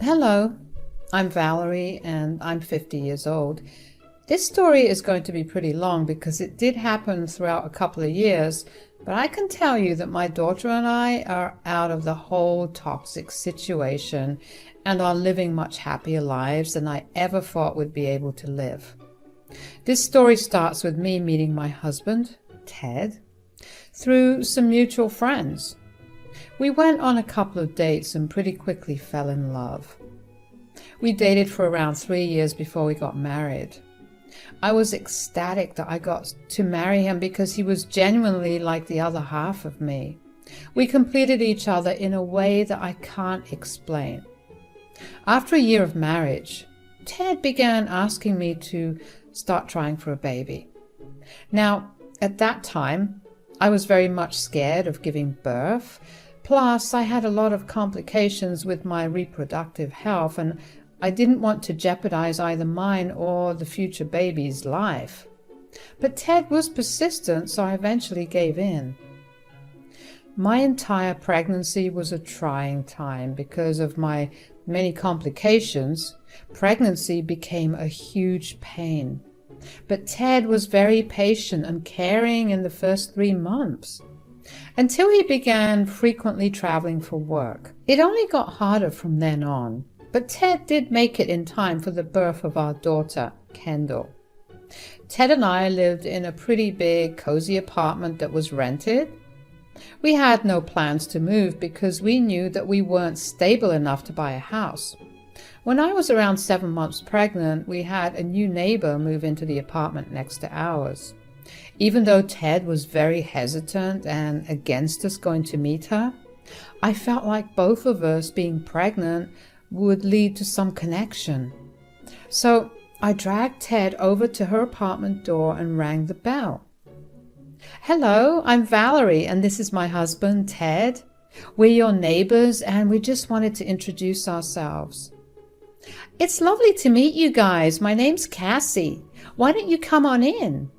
Hello, I'm Valerie and I'm 50 years old. This story is going to be pretty long because it did happen throughout a couple of years, but I can tell you that my daughter and I are out of the whole toxic situation and are living much happier lives than I ever thought we'd be able to live. This story starts with me meeting my husband, Ted, through some mutual friends. We went on a couple of dates and pretty quickly fell in love. We dated for around 3 years before we got married. I was ecstatic that I got to marry him because he was genuinely like the other half of me. We completed each other in a way that I can't explain. After a year of marriage, Ted began asking me to start trying for a baby. Now, at that time, I was very much scared of giving birth. Plus, I had a lot of complications with my reproductive health, and I didn't want to jeopardize either mine or the future baby's life. But Ted was persistent, so I eventually gave in. My entire pregnancy was a trying time because of my many complications. Pregnancy became a huge pain. But Ted was very patient and caring in the first 3 months, until he began frequently traveling for work. It only got harder from then on, but Ted did make it in time for the birth of our daughter, Kendall. Ted and I lived in a pretty big, cozy apartment that was rented. We had no plans to move because we knew that we weren't stable enough to buy a house. When I was around 7 months pregnant, we had a new neighbor move into the apartment next to ours. Even though Ted was very hesitant and against us going to meet her, I felt like both of us being pregnant would lead to some connection. So I dragged Ted over to her apartment door and rang the bell. "Hello, I'm Valerie and this is my husband, Ted. We're your neighbors and we just wanted to introduce ourselves." "It's lovely to meet you guys. My name's Cassie. Why don't you come on in?"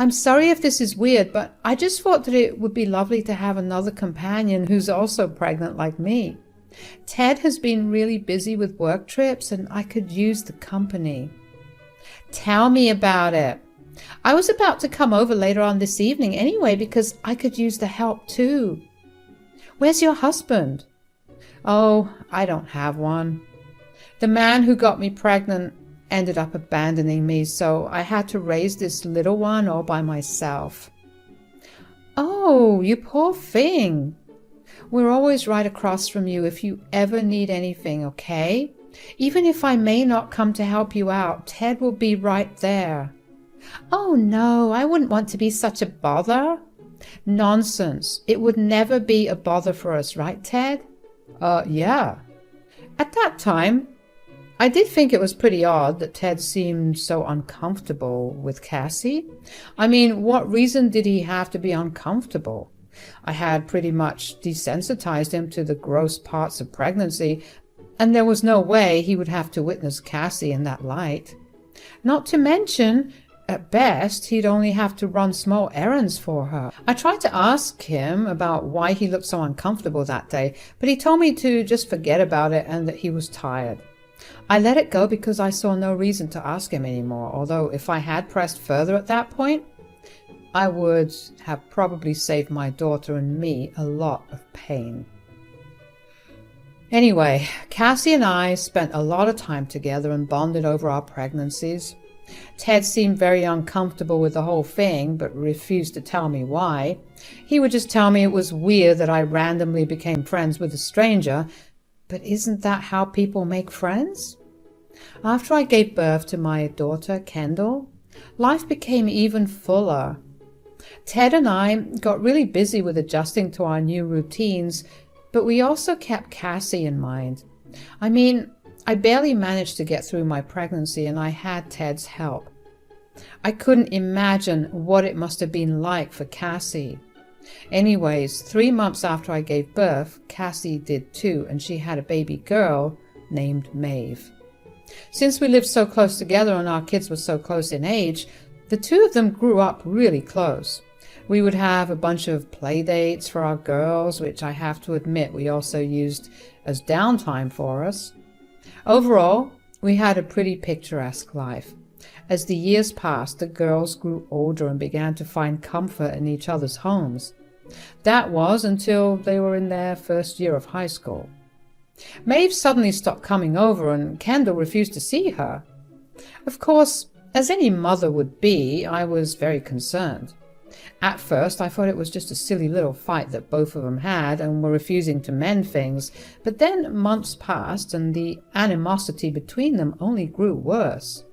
"I'm sorry if this is weird, but I just thought that it would be lovely to have another companion who's also pregnant like me. Ted has been really busy with work trips and I could use the company." "Tell me about it. I was about to come over later on this evening anyway because I could use the help too." "Where's your husband?" "Oh, I don't have one. The man who got me pregnant ended up abandoning me, so I had to raise this little one all by myself." "Oh, you poor thing. We're always right across from you if you ever need anything, okay? Even if I may not come to help you out, Ted will be right there." "Oh no, I wouldn't want to be such a bother." "Nonsense. It would never be a bother for us, right, Ted?" Yeah. At that time, I did think it was pretty odd that Ted seemed so uncomfortable with Cassie. I mean, what reason did he have to be uncomfortable? I had pretty much desensitized him to the gross parts of pregnancy, and there was no way he would have to witness Cassie in that light. Not to mention, at best, he'd only have to run small errands for her. I tried to ask him about why he looked so uncomfortable that day, but he told me to just forget about it and that he was tired. I let it go because I saw no reason to ask him anymore, although if I had pressed further at that point, I would have probably saved my daughter and me a lot of pain. Anyway, Cassie and I spent a lot of time together and bonded over our pregnancies. Ted seemed very uncomfortable with the whole thing, but refused to tell me why. He would just tell me it was weird that I randomly became friends with a stranger. But isn't that how people make friends? After I gave birth to my daughter, Kendall, life became even fuller. Ted and I got really busy with adjusting to our new routines, but we also kept Cassie in mind. I mean, I barely managed to get through my pregnancy and I had Ted's help. I couldn't imagine what it must have been like for Cassie. Anyways, 3 months after I gave birth, Cassie did too, and she had a baby girl named Maeve. Since we lived so close together and our kids were so close in age, the two of them grew up really close. We would have a bunch of play dates for our girls, which I have to admit we also used as downtime for us. Overall, we had a pretty picturesque life. As the years passed, the girls grew older and began to find comfort in each other's homes. That was until they were in their first year of high school. Maeve suddenly stopped coming over and Kendall refused to see her. Of course, as any mother would be, I was very concerned. At first, I thought it was just a silly little fight that both of them had and were refusing to mend things, but then months passed and the animosity between them only grew worse.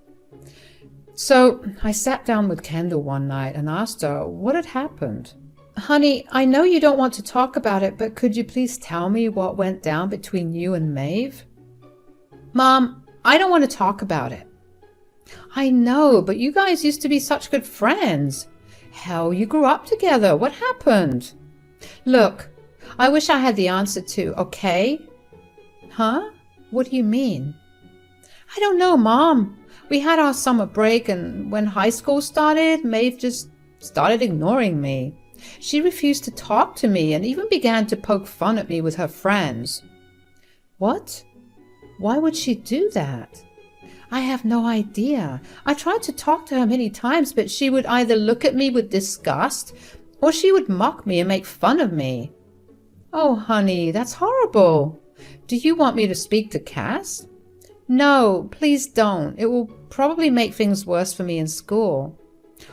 So I sat down with Kendall one night and asked her what had happened. "Honey, I know you don't want to talk about it, but could you please tell me what went down between you and Maeve?" "Mom, I don't want to talk about it." "I know, but you guys used to be such good friends. Hell, you grew up together. What happened?" "Look, I wish I had the answer to, okay?" "Huh? What do you mean?" "I don't know, Mom. We had our summer break, and when high school started, Maeve just started ignoring me. She refused to talk to me and even began to poke fun at me with her friends." "What? Why would she do that?" "I have no idea. I tried to talk to her many times, but she would either look at me with disgust or she would mock me and make fun of me." "Oh, honey, that's horrible. Do you want me to speak to Cass?" "No, please don't. It will probably make things worse for me in school."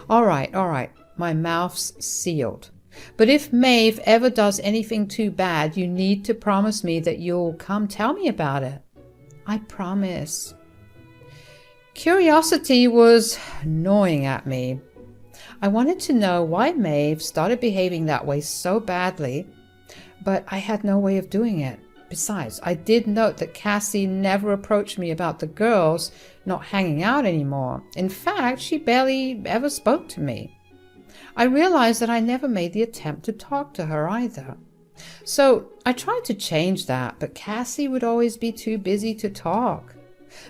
All right. My mouth's sealed. But if Maeve ever does anything too bad, you need to promise me that you'll come tell me about it." "I promise." Curiosity was gnawing at me. I wanted to know why Maeve started behaving that way so badly, but I had no way of doing it. Besides, I did note that Cassie never approached me about the girls not hanging out anymore. In fact, she barely ever spoke to me. I realized that I never made the attempt to talk to her either. So I tried to change that, but Cassie would always be too busy to talk.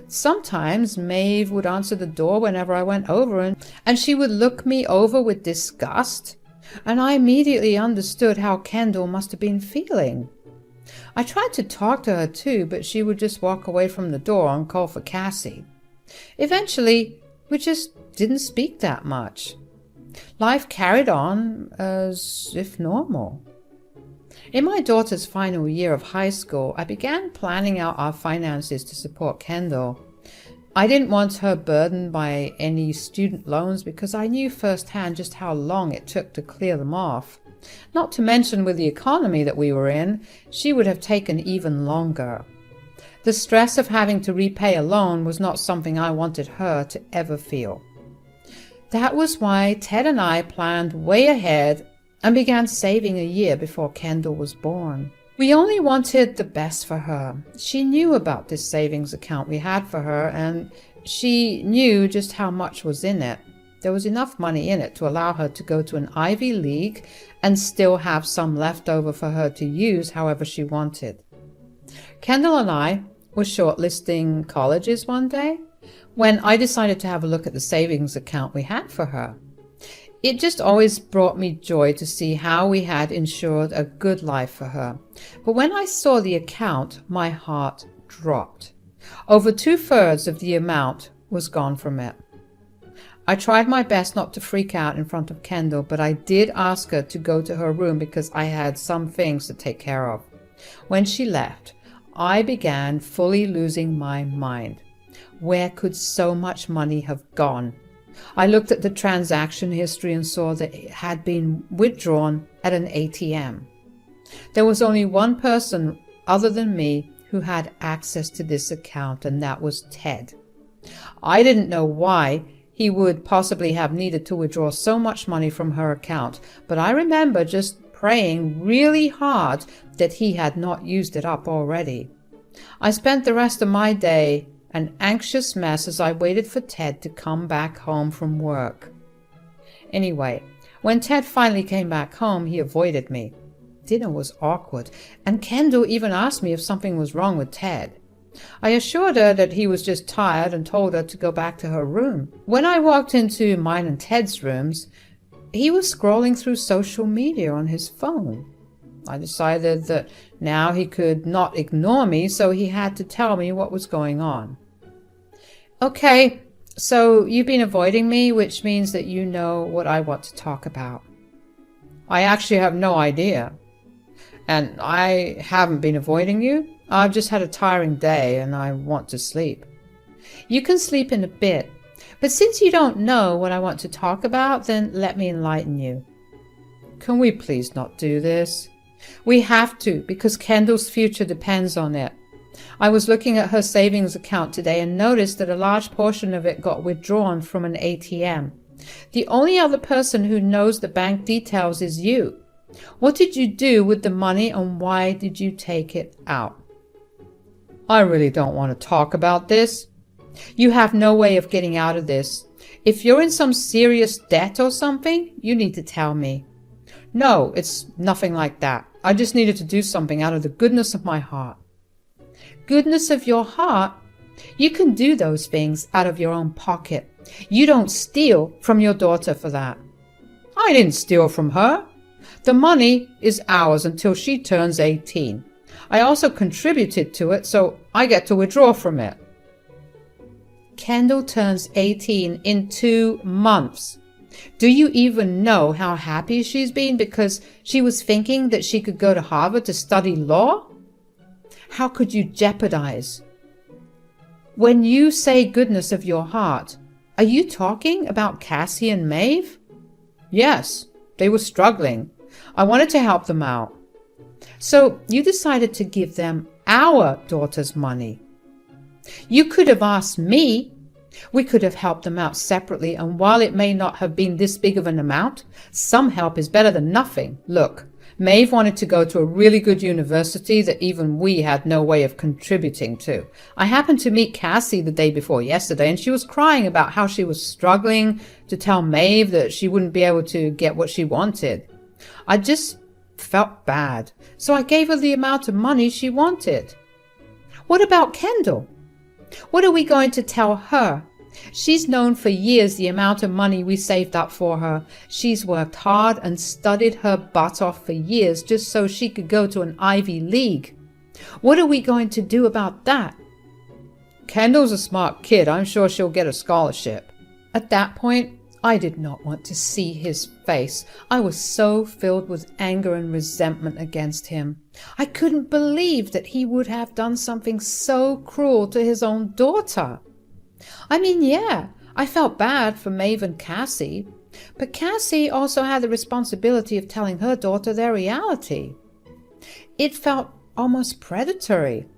Sometimes Maeve would answer the door whenever I went over, and she would look me over with disgust, and I immediately understood how Kendall must have been feeling. I tried to talk to her too, but she would just walk away from the door and call for Cassie. Eventually, we just didn't speak that much. Life carried on as if normal. In my daughter's final year of high school, I began planning out our finances to support Kendall. I didn't want her burdened by any student loans because I knew firsthand just how long it took to clear them off. Not to mention, with the economy that we were in, she would have taken even longer. The stress of having to repay a loan was not something I wanted her to ever feel. That was why Ted and I planned way ahead and began saving a year before Kendall was born. We only wanted the best for her. She knew about this savings account we had for her, and she knew just how much was in it. There was enough money in it to allow her to go to an Ivy League and still have some left over for her to use however she wanted. Kendall and I were shortlisting colleges one day when I decided to have a look at the savings account we had for her. It just always brought me joy to see how we had ensured a good life for her. But when I saw the account, my heart dropped. Over 2/3 of the amount was gone from it. I tried my best not to freak out in front of Kendall, but I did ask her to go to her room because I had some things to take care of. When she left, I began fully losing my mind. Where could so much money have gone? I looked at the transaction history and saw that it had been withdrawn at an ATM. There was only one person other than me who had access to this account, and that was Ted. I didn't know why he would possibly have needed to withdraw so much money from her account, but I remember just praying really hard that he had not used it up already. I spent the rest of my day an anxious mess as I waited for Ted to come back home from work. Anyway, when Ted finally came back home, he avoided me. Dinner was awkward, and Kendall even asked me if something was wrong with Ted. I assured her that he was just tired and told her to go back to her room. When I walked into mine and Ted's rooms, he was scrolling through social media on his phone. I decided that now he could not ignore me, so he had to tell me what was going on. Okay, so you've been avoiding me, which means that you know what I want to talk about. I actually have no idea. And I haven't been avoiding you. I've just had a tiring day and I want to sleep. You can sleep in a bit, but since you don't know what I want to talk about, then let me enlighten you. Can we please not do this? We have to, because Kendall's future depends on it. I was looking at her savings account today and noticed that a large portion of it got withdrawn from an ATM. The only other person who knows the bank details is you. What did you do with the money and why did you take it out? I really don't want to talk about this. You have no way of getting out of this. If you're in some serious debt or something, you need to tell me. No, it's nothing like that. I just needed to do something out of the goodness of my heart. Goodness of your heart? You can do those things out of your own pocket. You don't steal from your daughter for that. I didn't steal from her. The money is ours until she turns 18. I also contributed to it, so I get to withdraw from it. Kendall turns 18 in 2 months. Do you even know how happy she's been because she was thinking that she could go to Harvard to study law? How could you jeopardize? When you say goodness of your heart, are you talking about Cassie and Maeve? Yes, they were struggling. I wanted to help them out. So you decided to give them our daughter's money. You could have asked me. We could have helped them out separately, and while it may not have been this big of an amount, some help is better than nothing. Look, Maeve wanted to go to a really good university that even we had no way of contributing to. I happened to meet Cassie the day before yesterday, and she was crying about how she was struggling to tell Maeve that she wouldn't be able to get what she wanted. I just felt bad, so I gave her the amount of money she wanted. What about Kendall? What are we going to tell her? She's known for years the amount of money we saved up for her. She's worked hard and studied her butt off for years just so she could go to an Ivy League. What are we going to do about that? Kendall's a smart kid. I'm sure she'll get a scholarship. At that point, I did not want to see his face. I was so filled with anger and resentment against him. I couldn't believe that he would have done something so cruel to his own daughter. I mean, yeah, I felt bad for Maeve and Cassie, but Cassie also had the responsibility of telling her daughter their reality. It felt almost predatory,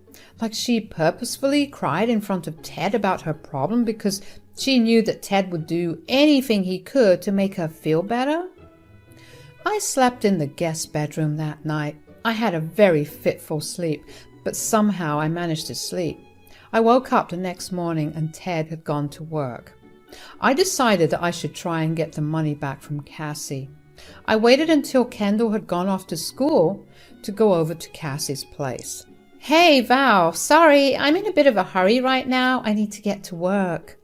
like she purposefully cried in front of Ted about her problem because she knew that Ted would do anything he could to make her feel better. I slept in the guest bedroom that night. I had a very fitful sleep, but somehow I managed to sleep. I woke up the next morning and Ted had gone to work. I decided that I should try and get the money back from Cassie. I waited until Kendall had gone off to school to go over to Cassie's place. Hey, Val, sorry, I'm in a bit of a hurry right now. I need to get to work.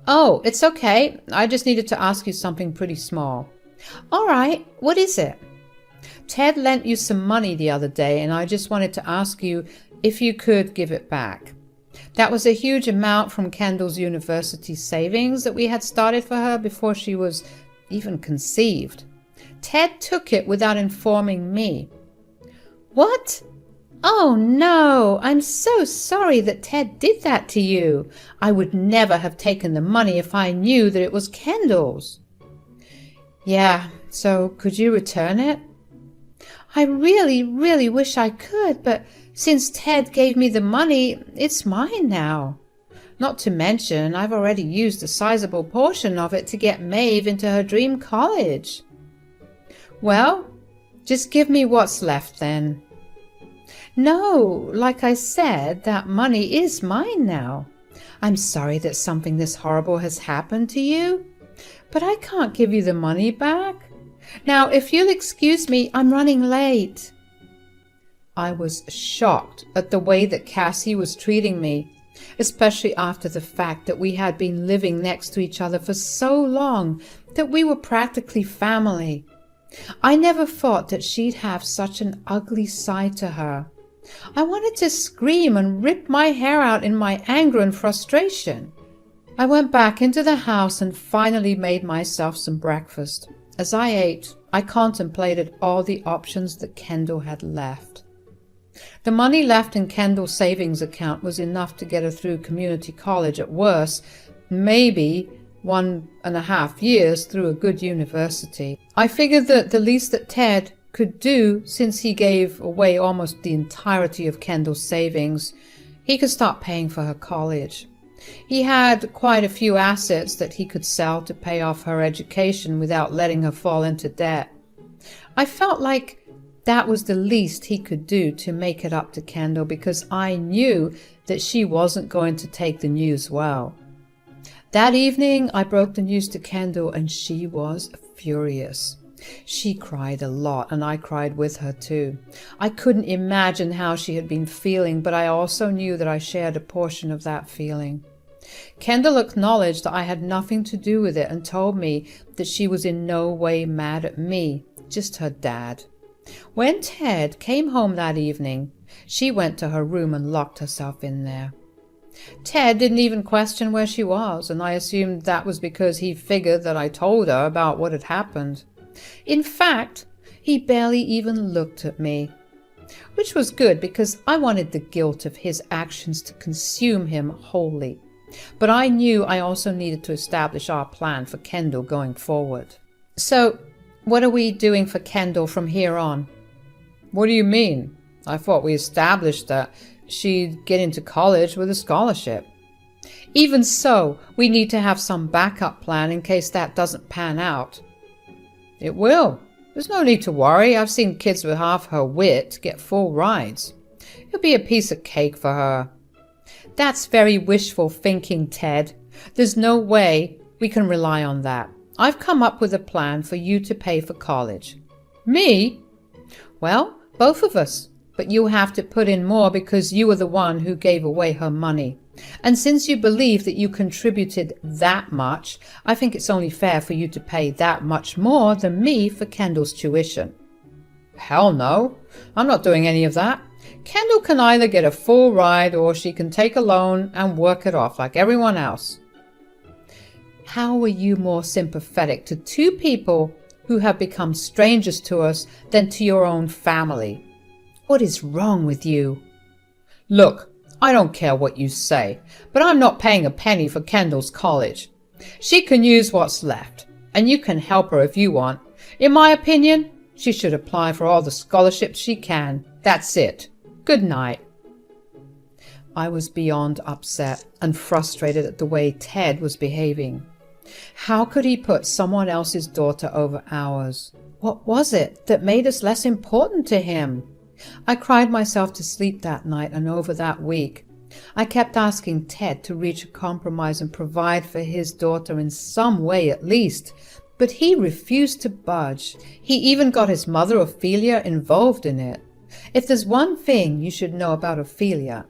Oh, it's okay. I just needed to ask you something pretty small. All right, what is it? Ted lent you some money the other day, and I just wanted to ask you if you could give it back. That was a huge amount from Kendall's university savings that we had started for her before she was even conceived. Ted took it without informing me. What? Oh no, I'm so sorry that Ted did that to you. I would never have taken the money if I knew that it was Kendall's. Yeah, so could you return it? I really, really wish I could, but since Ted gave me the money, it's mine now. Not to mention, I've already used a sizable portion of it to get Maeve into her dream college. Well, just give me what's left then. No, like I said, that money is mine now. I'm sorry that something this horrible has happened to you, but I can't give you the money back. Now, if you'll excuse me, I'm running late. I was shocked at the way that Cassie was treating me, especially after the fact that we had been living next to each other for so long that we were practically family. I never thought that she'd have such an ugly side to her. I wanted to scream and rip my hair out in my anger and frustration. I went back into the house and finally made myself some breakfast. As I ate, I contemplated all the options that Kendall had left. The money left in Kendall's savings account was enough to get her through community college at worst, maybe 1.5 years through a good university. I figured that the least that Ted could do, since he gave away almost the entirety of Kendall's savings, he could start paying for her college. He had quite a few assets that he could sell to pay off her education without letting her fall into debt. I felt like that was the least he could do to make it up to Kendall, because I knew that she wasn't going to take the news well. That evening, I broke the news to Kendall, and she was furious. She cried a lot, and I cried with her too. I couldn't imagine how she had been feeling, but I also knew that I shared a portion of that feeling. Kendall acknowledged that I had nothing to do with it and told me that she was in no way mad at me, just her dad. When Ted came home that evening, she went to her room and locked herself in there. Ted didn't even question where she was, and I assumed that was because he figured that I told her about what had happened. In fact, he barely even looked at me, which was good because I wanted the guilt of his actions to consume him wholly. But I knew I also needed to establish our plan for Kendall going forward. So, what are we doing for Kendall from here on? What do you mean? I thought we established that she'd get into college with a scholarship. Even so, we need to have some backup plan in case that doesn't pan out. It will. There's no need to worry. I've seen kids with half her wit get full rides. It'll be a piece of cake for her. That's very wishful thinking, Ted. There's no way we can rely on that. I've come up with a plan for you to pay for college. Me? Well, both of us. But you have to put in more because you were the one who gave away her money. And since you believe that you contributed that much, I think it's only fair for you to pay that much more than me for Kendall's tuition. Hell no. I'm not doing any of that. Kendall can either get a full ride or she can take a loan and work it off like everyone else. How are you more sympathetic to two people who have become strangers to us than to your own family? What is wrong with you? Look, I don't care what you say, but I'm not paying a penny for Kendall's college. She can use what's left, and you can help her if you want. In my opinion, she should apply for all the scholarships she can. That's it. Good night. I was beyond upset and frustrated at the way Ted was behaving. How could he put someone else's daughter over ours? What was it that made us less important to him? I cried myself to sleep that night and over that week. I kept asking Ted to reach a compromise and provide for his daughter in some way at least, but he refused to budge. He even got his mother Ophelia involved in it. If there's one thing you should know about Ophelia,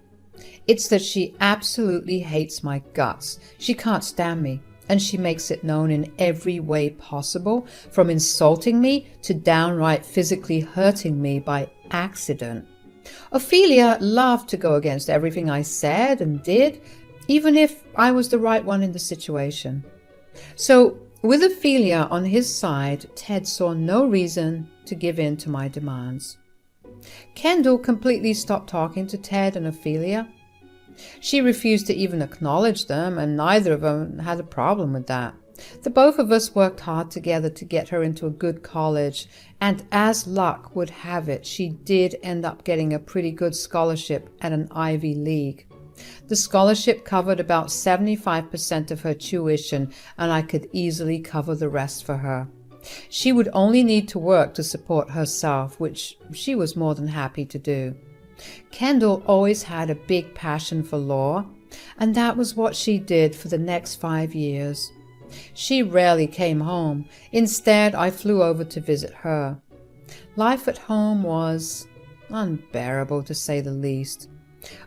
it's that she absolutely hates my guts. She can't stand me, and she makes it known in every way possible, from insulting me to downright physically hurting me by accident. Ophelia loved to go against everything I said and did, even if I was the right one in the situation. So, with Ophelia on his side, Ted saw no reason to give in to my demands. Kendall completely stopped talking to Ted and Ophelia. She refused to even acknowledge them, and neither of them had a problem with that. The both of us worked hard together to get her into a good college, and as luck would have it, she did end up getting a pretty good scholarship at an Ivy League. The scholarship covered about 75% of her tuition, and I could easily cover the rest for her. She would only need to work to support herself, which she was more than happy to do. Kendall always had a big passion for law, and that was what she did for the next 5 years. She rarely came home. Instead, I flew over to visit her. Life at home was unbearable, to say the least.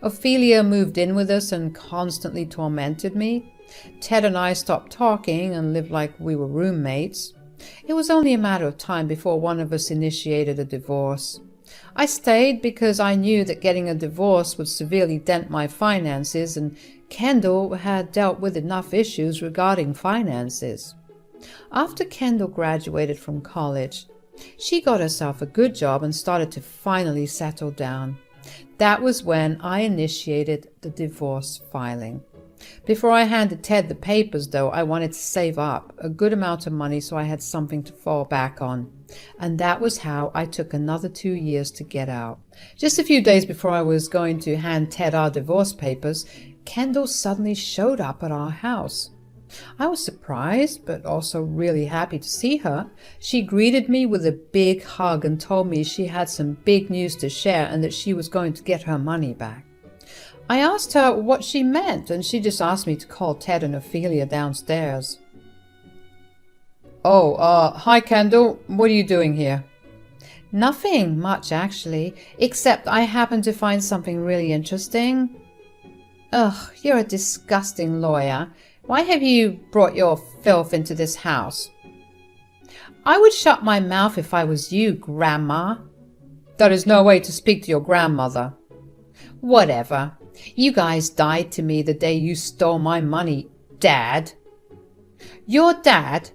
Ophelia moved in with us and constantly tormented me. Ted and I stopped talking and lived like we were roommates. It was only a matter of time before one of us initiated a divorce. I stayed because I knew that getting a divorce would severely dent my finances, and Kendall had dealt with enough issues regarding finances. After Kendall graduated from college, she got herself a good job and started to finally settle down. That was when I initiated the divorce filing. Before I handed Ted the papers, though, I wanted to save up a good amount of money so I had something to fall back on. And that was how I took another 2 years to get out. Just a few days before I was going to hand Ted our divorce papers, Kendall suddenly showed up at our house. I was surprised, but also really happy to see her. She greeted me with a big hug and told me she had some big news to share and that she was going to get her money back. I asked her what she meant, and she just asked me to call Ted and Ophelia downstairs. "Oh, hi Kendall. What are you doing here?" "Nothing much, actually, except I happened to find something really interesting." "Ugh, you're a disgusting lawyer. Why have you brought your filth into this house?" "I would shut my mouth if I was you, Grandma." "That is no way to speak to your grandmother." "Whatever. You guys died to me the day you stole my money, Dad." "Your dad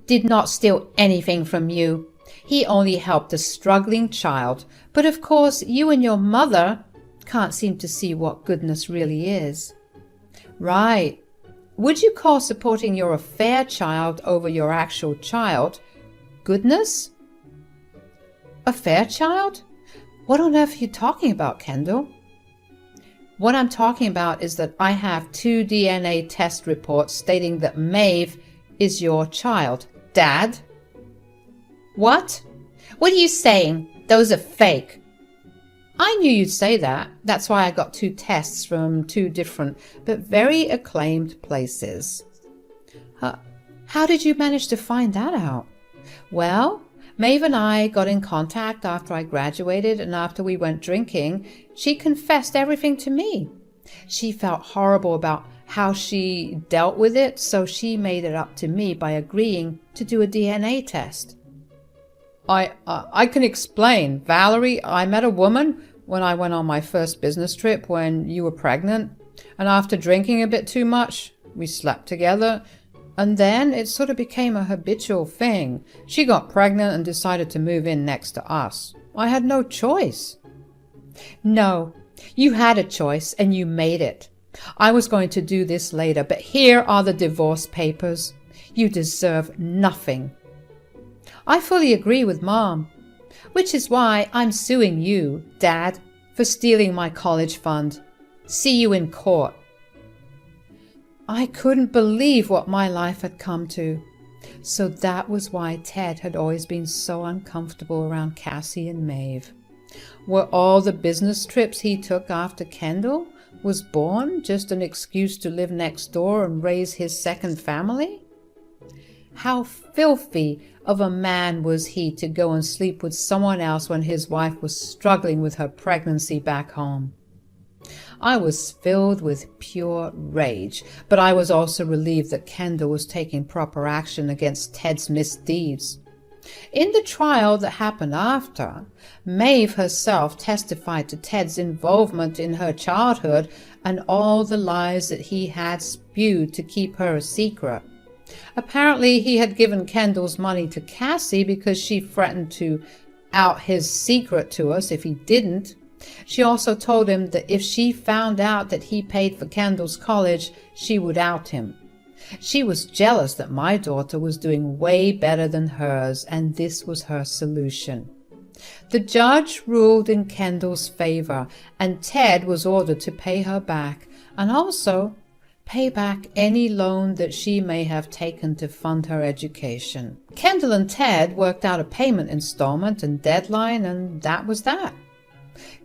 did not steal anything from you. He only helped a struggling child. But of course, you and your mother can't seem to see what goodness really is." "Right. Would you call supporting your affair child over your actual child goodness?" "Affair child? What on earth are you talking about, Kendall?" "What I'm talking about is that I have 2 DNA test reports stating that Maeve is your child, Dad." "What? What are you saying? Those are fake." "I knew you'd say that. That's why I got 2 tests from 2 different but very acclaimed places." How did you manage to find that out?" "Well, Maeve and I got in contact after I graduated, and after we went drinking, she confessed everything to me. She felt horrible about how she dealt with it, so she made it up to me by agreeing to do a DNA test." I can explain. Valerie, I met a woman when I went on my first business trip when you were pregnant, and after drinking a bit too much, we slept together, and then it sort of became a habitual thing. She got pregnant and decided to move in next to us. I had no choice." "No, you had a choice and you made it. I was going to do this later, but here are the divorce papers. You deserve nothing." "I fully agree with Mom, which is why I'm suing you, Dad, for stealing my college fund. See you in court." I couldn't believe what my life had come to. So that was why Ted had always been so uncomfortable around Cassie and Maeve. Were all the business trips he took after Kendall was born just an excuse to live next door and raise his second family? How filthy of a man was he to go and sleep with someone else when his wife was struggling with her pregnancy back home? I was filled with pure rage, but I was also relieved that Kendall was taking proper action against Ted's misdeeds. In the trial that happened after, Maeve herself testified to Ted's involvement in her childhood and all the lies that he had spewed to keep her a secret. Apparently, he had given Kendall's money to Cassie because she threatened to out his secret to us if he didn't. She also told him that if she found out that he paid for Kendall's college, she would out him. She was jealous that my daughter was doing way better than hers, and this was her solution. The judge ruled in Kendall's favor, and Ted was ordered to pay her back, and also pay back any loan that she may have taken to fund her education. Kendall and Ted worked out a payment installment and deadline, and that was that.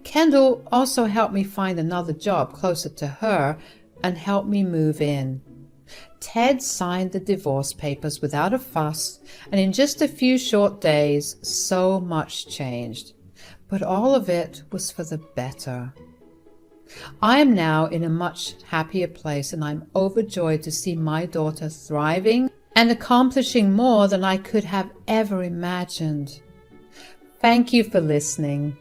Kendall also helped me find another job closer to her and helped me move in. Ted signed the divorce papers without a fuss, and in just a few short days, so much changed. But all of it was for the better. I am now in a much happier place, and I'm overjoyed to see my daughter thriving and accomplishing more than I could have ever imagined. Thank you for listening.